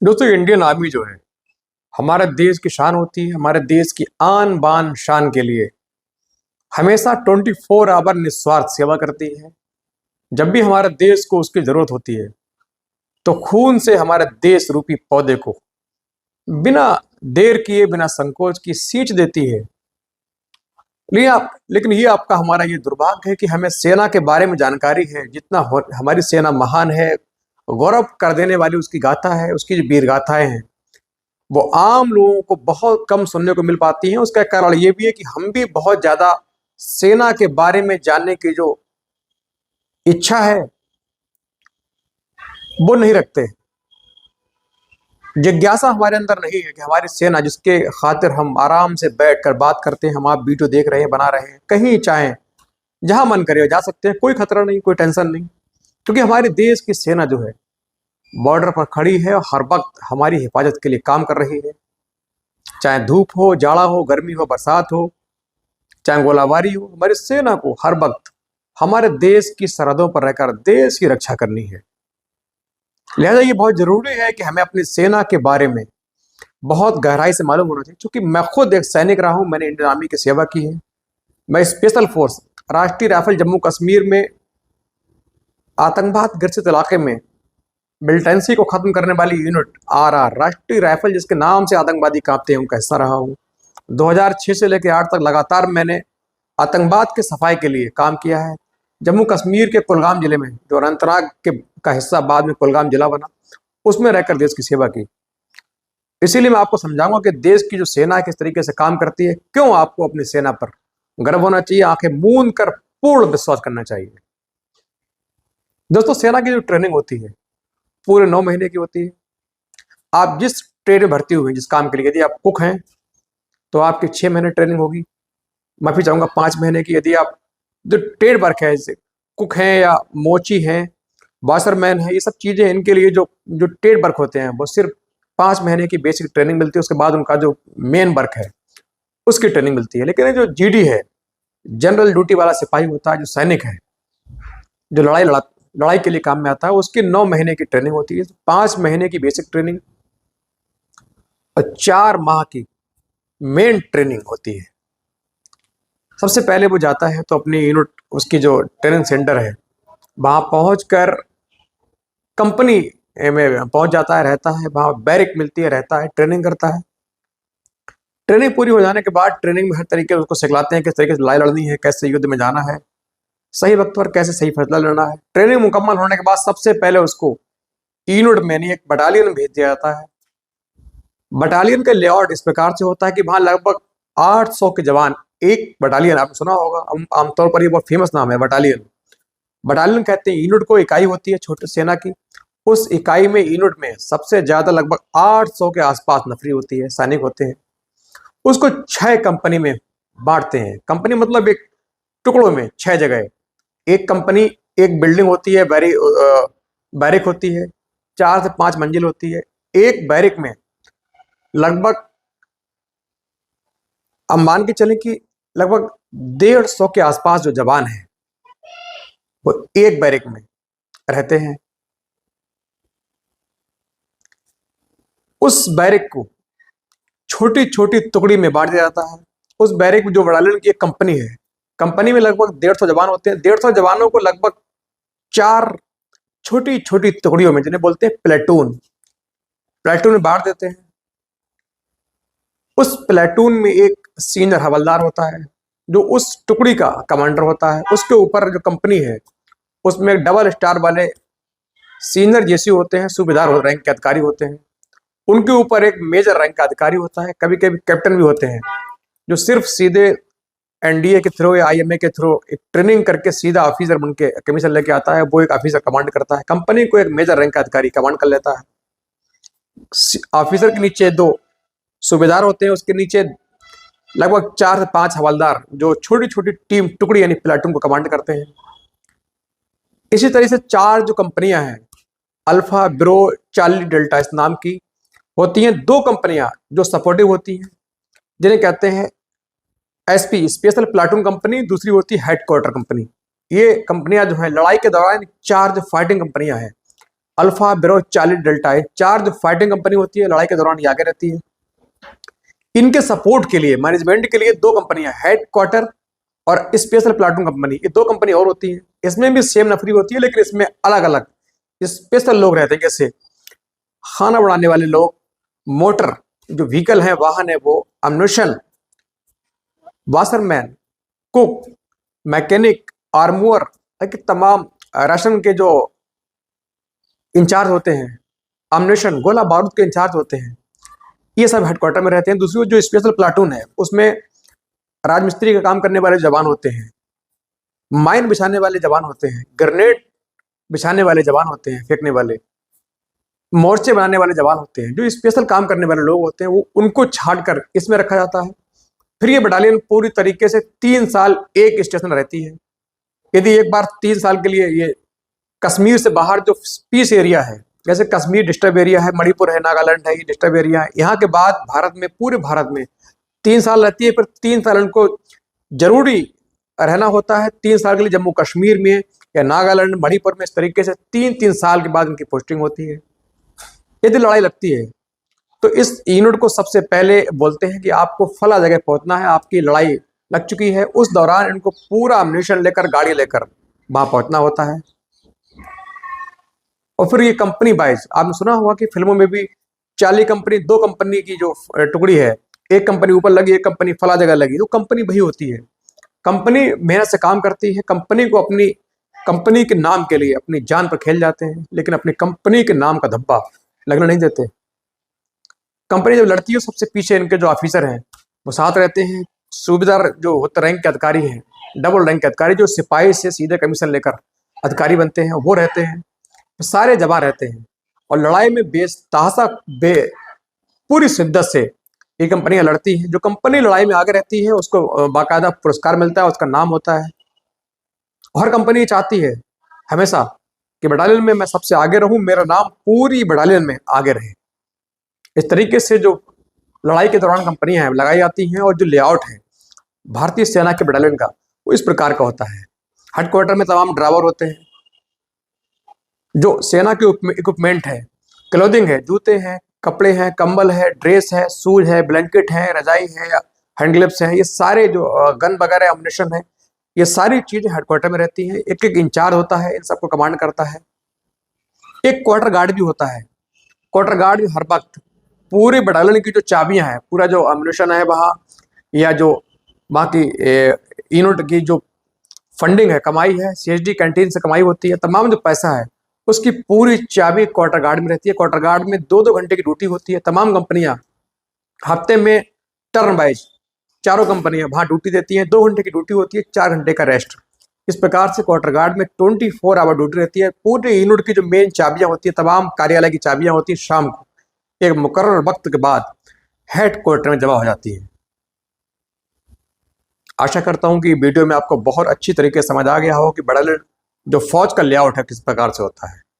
दोस्तों Indian army जो है हमारे देश की शान होती है। हमारे देश की आन बान शान के लिए हमेशा 24 आवर निस्वार्थ सेवा करती है। जब भी हमारे देश को उसकी जरूरत होती है तो खून से हमारे देश रूपी पौधे को बिना देर किए बिना संकोच की सींच देती है। लेकिन ये आपका हमारा ये दुर्भाग्य है कि हमें सेना के बारे में जानकारी है जितना हमारी सेना महान है, गौरव कर देने वाली उसकी गाथा है, उसकी जो वीर गाथाएं हैं वो आम लोगों को बहुत कम सुनने को मिल पाती हैं। उसका कारण ये भी है कि हम भी बहुत ज्यादा सेना के बारे में जानने की जो इच्छा है वो नहीं रखते। जिज्ञासा हमारे अंदर नहीं है कि हमारी सेना जिसके खातिर हम आराम से बैठकर बात करते हैं, हम आप वीडियो देख रहे हैं, बना रहे हैं, कहीं चाहें जहां मन करे जा सकते हैं, कोई खतरा नहीं, कोई टेंशन नहीं, क्योंकि हमारे देश की सेना जो है बॉर्डर पर खड़ी है और हर वक्त हमारी हिफाजत के लिए काम कर रही है। चाहे धूप हो, जाड़ा हो, गर्मी हो, बरसात हो, चाहे गोलाबारी हो, हमारी सेना को हर वक्त हमारे देश की सरहदों पर रहकर देश की रक्षा करनी है। लिहाजा ये बहुत जरूरी है कि हमें अपनी सेना के बारे में बहुत गहराई से मालूम होना चाहिए। क्योंकि मैं खुद एक सैनिक रहा हूं, मैंने इंडियन आर्मी की सेवा की है। मैं स्पेशल फोर्स राष्ट्रीय राइफल जम्मू कश्मीर में आतंकवाद ग्रसित इलाके में मिलिटेंसी को खत्म करने वाली यूनिट आरआर राष्ट्रीय राइफल जिसके नाम से आतंकवादी कांपते हैं उनका हिस्सा रहा हूँ। 2006 से लेकर 8 तक लगातार मैंने आतंकवाद के सफाई के लिए काम किया है। जम्मू कश्मीर के कुलगाम जिले में जो अनंतनाग के का हिस्सा बाद में कुलगाम जिला बना, उसमें रहकर देश की सेवा की। इसीलिए मैं आपको समझाऊंगा कि देश की जो सेना किस तरीके से काम करती है, क्यों आपको अपनी सेना पर गर्व होना चाहिए, आंखें मूंद कर पूर्ण विश्वास करना चाहिए। दोस्तों सेना की जो ट्रेनिंग होती है पूरे 9 महीने की होती है। आप जिस ट्रेड में भर्ती हुए जिस काम के लिए, यदि आप कुक हैं तो आपकी 6 महीने ट्रेनिंग होगी। माफी चाहूंगा 5 महीने की। यदि आप जो ट्रेड वर्क है जैसे कुक हैं या मोची हैं, वाशरमैन है, ये सब चीजें इनके लिए जो जो ट्रेड वर्क होते हैं वो सिर्फ 5 महीने की बेसिक ट्रेनिंग मिलती है। उसके बाद उनका जो मेन वर्क है उसकी ट्रेनिंग मिलती है। लेकिन ये जो जीडी है, जनरल ड्यूटी वाला सिपाही होता है, जो सैनिक है, जो लड़ाई के लिए काम में आता है, उसकी 9 महीने की ट्रेनिंग होती है। 5 महीने की बेसिक ट्रेनिंग और 4 माह की मेन ट्रेनिंग होती है। सबसे पहले वो जाता है तो अपनी यूनिट, उसकी जो ट्रेनिंग सेंटर है वहां पहुंचकर कंपनी में पहुंच जाता है, रहता है वहां, बैरिक मिलती है, रहता है, ट्रेनिंग करता है। ट्रेनिंग पूरी हो जाने के बाद ट्रेनिंग में हर तरीके उसको सिखलाते हैं किस तरीके से लड़ाई लड़नी है, कैसे युद्ध में जाना है, सही वक्त पर कैसे सही फैसला लेना है। ट्रेनिंग मुकम्मल होने के बाद सबसे पहले उसको यूनिट में नहीं एक बटालियन भेज दिया जाता है। बटालियन का लेआउट इस प्रकार से होता है कि वहां लगभग 800 के जवान, एक बटालियन आपने सुना होगा, आमतौर पर ये बहुत फेमस नाम है बटालियन। बटालियन कहते हैं यूनिट को, इकाई होती है छोटी सेना की। उस इकाई में, यूनिट में सबसे ज्यादा लगभग 800 के आसपास नफरी होती है, सैनिक होते हैं। उसको 6 कंपनी में बांटते हैं। कंपनी मतलब एक टुकड़ों में 6 जगह। एक कंपनी, एक बिल्डिंग होती है, बैरिक होती है, 4 से 5 मंजिल होती है। एक बैरिक में लगभग, अब मान के चलें कि लगभग 150 के आसपास जो जवान हैं वो एक बैरिक में रहते हैं। उस बैरिक को छोटी छोटी टुकड़ी में बांट दिया जाता है। उस बैरिक में जो बटालियन की एक कंपनी है, कंपनी में लगभग 150 जवान होते हैं। 150 जवानों को लगभग 4 छोटी छोटी टुकड़ियों में, जिन्हें बोलते हैं प्लेटून, प्लेटून में बांट देते हैं। उस प्लेटून में एक सीनियर हवलदार होता है जो उस टुकड़ी का कमांडर होता है। उसके ऊपर जो कंपनी है उसमें डबल स्टार वाले सीनियर जेसी होते हैं, सूबेदार रैंक के अधिकारी होते हैं। उनके ऊपर एक मेजर रैंक का अधिकारी होता है, कभी कभी कैप्टन भी होते हैं, जो सिर्फ सीधे एनडीए के थ्रू या आईएमए के थ्रू एक ट्रेनिंग करके सीधा ऑफिसर बन के कमीशन लेके आता है। वो एक ऑफिसर कमांड करता है। कंपनी को एक मेजर रैंक का अधिकारी कमांड कर लेता है। ऑफिसर के नीचे 2 सूबेदार होते हैं, उसके नीचे लगभग 4 से 5 हवलदार जो छोटी छोटी टीम, टुकड़ी यानी प्लाटून को कमांड करते हैं। इसी तरह से 4 जो कंपनियां हैं, अल्फा, ब्रो, चार्ली, डेल्टा इस नाम की होती हैं। 2 कंपनियां जो सपोर्टिव होती हैं जिन्हें कहते हैं एसपी, स्पेशल प्लाटून कंपनी, दूसरी होती है हेडक्वार्टर कंपनी। ये कंपनियां जो है लड़ाई के दौरान 4 जो फाइटिंग कंपनियां हैं, अल्फा, ब्रो, चार्ली, डेल्टा, ये 4 जो फाइटिंग कंपनी होती है लड़ाई के दौरान ये आगे रहती है। इनके सपोर्ट के लिए, मैनेजमेंट के लिए 2 कंपनियां, हेडक्वार्टर और स्पेशल प्लाटून कंपनी, ये 2 कंपनी और होती हैं। इसमें भी सेम नफरी होती है, लेकिन इसमें अलग अलग स्पेशल लोग रहते हैं, जैसे खाना बनाने वाले लोग, मोटर जो व्हीकल है, वाहन है वो, अम्यूनिशन, वाशरमैन, कुक, मैकेनिक, आर्मूअर, तमाम राशन के जो इंचार्ज होते हैं, अम्यूनिशन गोला बारूद के इंचार्ज होते हैं, ये सब हेडक्वार्टर में रहते हैं। दूसरी जो स्पेशल प्लाटून है उसमें राजमिस्त्री का काम करने वाले जवान होते हैं, माइन बिछाने वाले जवान होते हैं, ग्रेनेड बिछाने वाले जवान होते हैं, फेंकने वाले, मोर्चे बनाने वाले जवान होते हैं। जो स्पेशल काम करने वाले लोग होते हैं वो उनको छांटकर इसमें रखा जाता है। फिर ये बटालियन पूरी तरीके से 3 साल एक स्टेशन रहती है। यदि एक बार 3 साल के लिए ये कश्मीर से बाहर जो पीस एरिया है, जैसे कश्मीर डिस्टर्ब एरिया है, मणिपुर है, नागालैंड है, ये डिस्टर्ब एरिया है, यहाँ के बाद भारत में, पूरे भारत में 3 साल रहती है। फिर 3 साल उनको जरूरी रहना होता है। 3 साल के लिए जम्मू कश्मीर में या नागालैंड, मणिपुर में, इस तरीके से 3-3 साल के बाद उनकी पोस्टिंग होती है। यदि लड़ाई लगती है तो इस यूनिट को सबसे पहले बोलते हैं कि आपको फला जगह पहुंचना है, आपकी लड़ाई लग चुकी है। उस दौरान इनको पूरा अम्यूनिशन लेकर, गाड़ी लेकर वहां पहुंचना होता है। और फिर ये कंपनी वाइज, आपने सुना होगा कि फिल्मों में भी 40 कंपनी, 2 कंपनी की जो टुकड़ी है, एक कंपनी ऊपर लगी, एक कंपनी फला जगह लगी, तो कंपनी वही होती है। कंपनी मेहनत से काम करती है, कंपनी को अपनी कंपनी के नाम के लिए अपनी जान पर खेल जाते हैं, लेकिन अपनी कंपनी के नाम का धब्बा लगने नहीं देते। कंपनी जब लड़ती है सबसे पीछे इनके जो ऑफिसर हैं वो साथ रहते हैं। सूबेदार जो होते रैंक के अधिकारी हैं, डबल रैंक के अधिकारी, जो सिपाही से सीधे कमीशन लेकर अधिकारी बनते हैं, वो रहते हैं। सारे जवान रहते हैं और लड़ाई में बेतहाशा पूरी शिद्दत से ये कंपनियां लड़ती हैं। जो कंपनी लड़ाई में आगे रहती है उसको बाकायदा पुरस्कार मिलता है, उसका नाम होता है। हर कंपनी चाहती है हमेशा कि बटालियन में मैं सबसे आगे रहूं, मेरा नाम पूरी बटालियन में आगे रहे। इस तरीके से जो लड़ाई के दौरान कंपनियां हैं लगाई जाती हैं। और जो लेआउट है भारतीय सेना के बटालियन का वो इस प्रकार का होता है। हेडक्वार्टर में तमाम ड्राइवर होते हैं, जो सेना के इक्विपमेंट है, क्लोथिंग है, जूते हैं, कपड़े हैं, कंबल है, ड्रेस है, शूज है, ब्लैंकेट है, रजाई है, हैंड ग्लव्स है, ये सारे जो गन वगैरह अम्यूनिशन है, ये सारी चीजें हेडक्वार्टर में रहती हैं। एक एक इंचार्ज होता है, इन सबको कमांड करता है। एक क्वार्टर गार्ड भी होता है। क्वार्टर गार्ड भी हर वक्त पूरे बटालियन की जो चाबियां हैं, पूरा जो अम्यूनिशन है वहाँ, या जो बाकी यूनिट की जो फंडिंग है, कमाई है, CSD कैंटीन से कमाई होती है, तमाम जो पैसा है उसकी पूरी चाबी क्वार्टर गार्ड में रहती है। क्वार्टर गार्ड में 2-2 घंटे की ड्यूटी होती है। तमाम कंपनियां हफ्ते में टर्न वाइज 4 कंपनियां वहां ड्यूटी देती हैं। 2 घंटे की ड्यूटी होती है, 4 घंटे का रेस्ट। इस प्रकार से क्वार्टर गार्ड में 24 आवर ड्यूटी रहती है। पूरे यूनिट की जो मेन चाबियां होती है, तमाम कार्यालय की चाबियां होती है, शाम को एक मुकर्रर वक्त के बाद हेडक्वार्टर में जमा हो जाती है। आशा करता हूं कि वीडियो में आपको बहुत अच्छी तरीके से समझ आ गया हो कि बटालियन जो फौज का लेआउट है किस प्रकार से होता है।